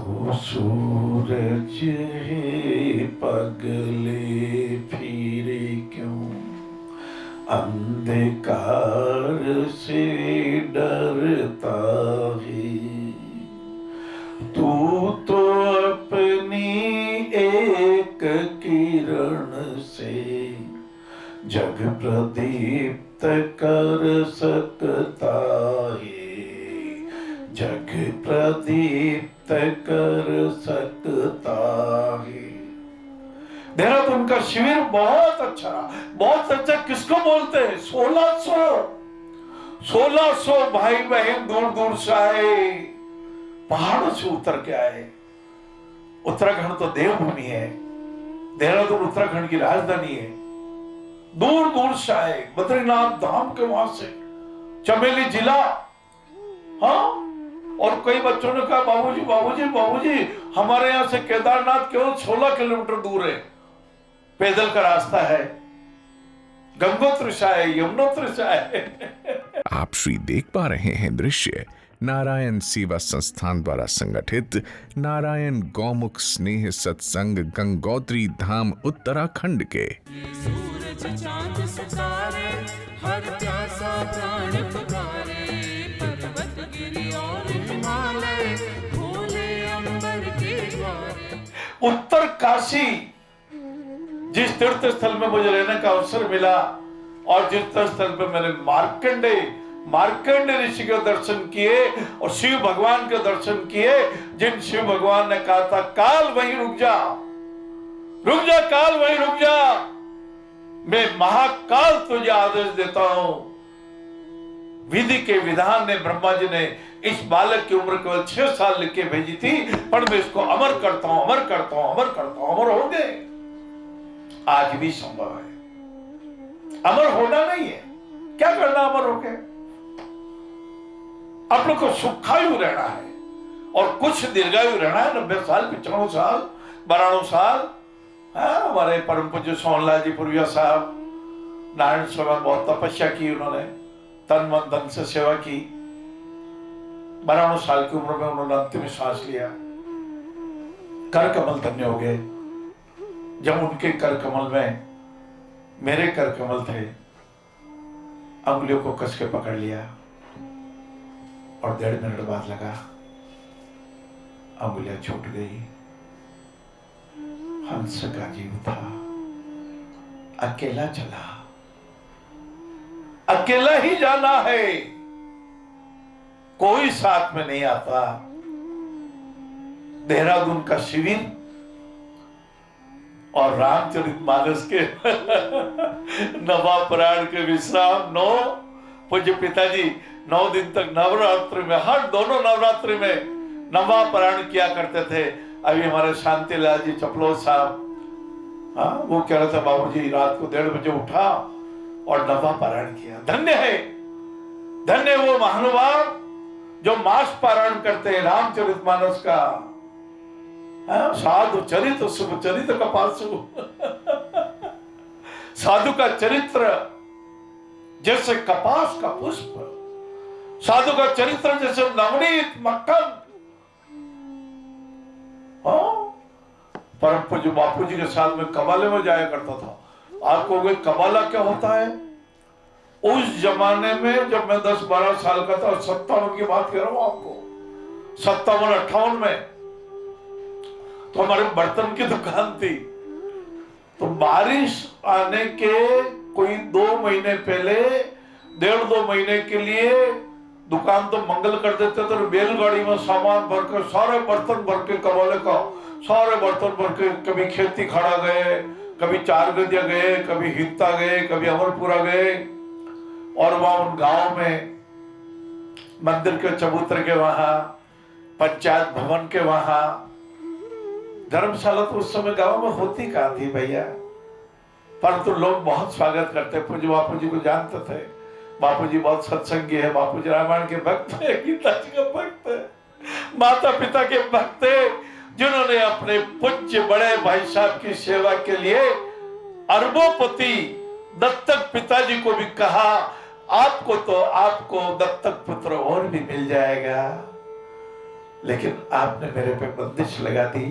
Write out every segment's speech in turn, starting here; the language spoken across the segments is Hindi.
तू सूरज है पगले फिरे क्यों, अंधकार से डरता है। तू तो अपनी एक किरण से जग प्रदीप्त कर सकता है, जग प्रदीप्त कर सकता है। देहरादून का शिविर बहुत अच्छा रहा, बहुत अच्छा। किसको बोलते हैं? 1600 भाई बहन दूर दूर से आए, पहाड़ों से उतर के आए। उत्तराखंड तो देवभूमि है, देहरादून उत्तराखंड की राजधानी है। दूर दूर से आए, बद्रीनाथ धाम के वहां से, चमेली जिला। हाँ, और कई बच्चों ने कहा बाबूजी बाबूजी बाबूजी हमारे यहां से केदारनाथ केवल 16 किलोमीटर दूर है, पैदल का रास्ता है, गंगोत्री से आए, यमुनोत्री से आए। आप श्री देख पा रहे हैं दृश्य नारायण सेवा संस्थान द्वारा संगठित नारायण गौमुख स्नेह सत्संग गंगोत्री धाम उत्तराखंड के। सूरज चांद सितारे हर प्यासा प्राण पुकारे, पर्वत गिरी और हिमालय खोले अंबर के द्वार। उत्तर काशी, जिस तीर्थ स्थल में मुझे रहने का अवसर मिला और जिस तीर्थ स्थल पर मैंने मार्कंडे ऋषि के दर्शन किए और शिव भगवान के दर्शन किए, जिन शिव भगवान ने कहा था काल वहीं रुक जा, काल वहीं रुक जा, मैं महाकाल तुझे आदेश देता हूं। विधि के विधान ने, ब्रह्मा जी ने इस बालक की उम्र केवल 6 साल लिख के भेजी थी, पर मैं इसको अमर करता हूं, अमर करता हूं, अमर करता हूं। अमर हो गए, आज भी संभव है। अमर होना नहीं है, क्या करना अमर होके? अपने को सुखायु रहना है और कुछ दीर्घायु रहना है। 90 साल, 95 साल, 92 साल। हमारे परम पूज्य सोहनलाल जी पुरविया साहब, नारायण स्वामी बहुत तपस्या की, उन्होंने तन मन धन से सेवा की। 92 साल की उम्र में उन्होंने अंतिम सांस लिया। कर कमल धन्य हो गए। जब उनके कर कमल में मेरे कर कमल थे, अंगुलियों को कस के पकड़ लिया और 1.5 मिनट बाद लगा अंगुलियां छूट गई। हंस का जीव था, अकेला चला, अकेला ही जाना है, कोई साथ में नहीं आता। देहरादून का शिविर और रामचरितमानस के नवापरायण के विश्राम 9 पूज्य पिताजी 9 दिन तक नवरात्रि में, हर दोनों नवरात्रि में नवापरायण किया करते थे। अभी हमारे शांतिलाल जी चपलोद साहब, वो कह रहे थे बाबूजी रात को 1:30 बजे उठा और नवापरायण किया। धन्य है, धन्य वो महानुभाव जो मास पारायण करते हैं रामचरितमानस का। साधु चरित शुभ चरित कपासु। साधु का चरित्र जैसे कपास का पुष्प, साधु का चरित्र जैसे नवनीत मक्खन। परम पूज्य बापू जी के साथ में कबाले में जाया करता था। आपको कबाला क्या होता है? उस जमाने में जब मैं 10-12 साल का था, 57 की बात कर रहा हूं आपको, 57-58 में, तो हमारे बर्तन की दुकान थी। तो बारिश आने के कोई 2 महीने पहले, 1.5-2 महीने के लिए दुकान तो मंगल कर देते थे। तो बैलगाड़ी में सामान भर के, सारे बर्तन भर के, कबाले का सारे बर्तन भर के, कभी खेती खड़ा गए, कभी 4 गदिया गए, कभी हित्ता गए, कभी अमरपुरा गए। और वहां उन गांव में मंदिर के चबूतरे के वहां, पंचायत भवन के वहां, धर्मशाला तो उस समय गांव में होती कहां थी भैया, परंतु लोग बहुत स्वागत करते। पूज्य बापू जी को जानते थे। बापू जी बहुत सत्संगी है, बापू जी रामायण के भक्त है, गीता जी के भक्त है, माता पिता के भक्त है, जिन्होंने अपने पूज्य बड़े भाई साहब की सेवा के लिए अरबोपति दत्तक पिताजी को भी कहा, आपको दत्तक पुत्र और भी मिल जाएगा। लेकिन आपने मेरे पे बंदिश लगा दी।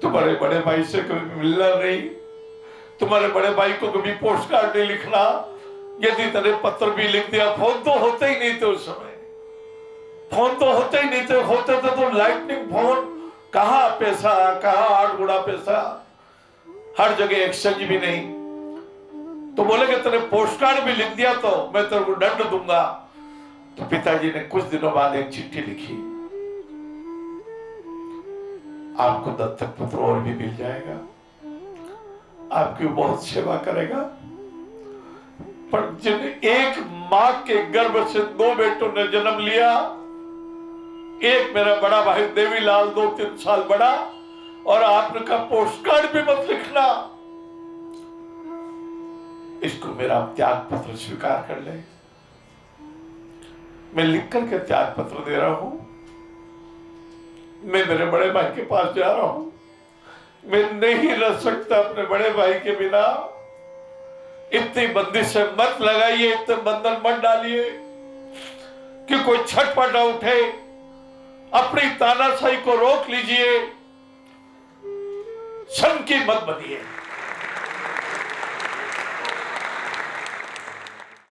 तुम्हारे बड़े भाई से कभी मिलना नहीं, तुम्हारे बड़े भाई को कभी पोस्ट कार्ड नहीं लिखना, यदि तेरे पत्र भी लिख दिया, फोन तो होते ही नहीं थे उस समय, फोन तो होते ही नहीं थे, होते थे तो लाइटनिंग फोन, कहाँ पैसा, कहाँ 8 गुना पैसा, हर जगह एक्सचेंज भी नहीं। तो बोले कि तेरे पोस्ट कार्ड भी लिख दिया तो मैं तेरे को दंड दूंगा। तो पिताजी ने कुछ दिनों बाद एक चिट्ठी लिखी, आपको दत्तक पुत्र और भी मिल जाएगा, आपकी बहुत सेवा करेगा। पर जिन एक मां के गर्भ से 2 बेटों ने जन्म लिया, एक मेरा बड़ा भाई देवीलाल 2-3 साल बड़ा, और आपने कहा पोस्ट कार्ड भी मत लिखना, इसको मेरा त्याग पत्र स्वीकार कर ले। मैं लिख करके त्याग पत्र दे रहा हूं, मैं मेरे बड़े भाई के पास जा रहा हूं, मैं नहीं रह सकता अपने बड़े भाई के बिना। इतनी बंदिश से मत लगाइए, इतने बंधन मत डालिए कि कोई छटपट न उठे, अपनी तानाशाही को रोक लीजिए, सन की मत बनिए।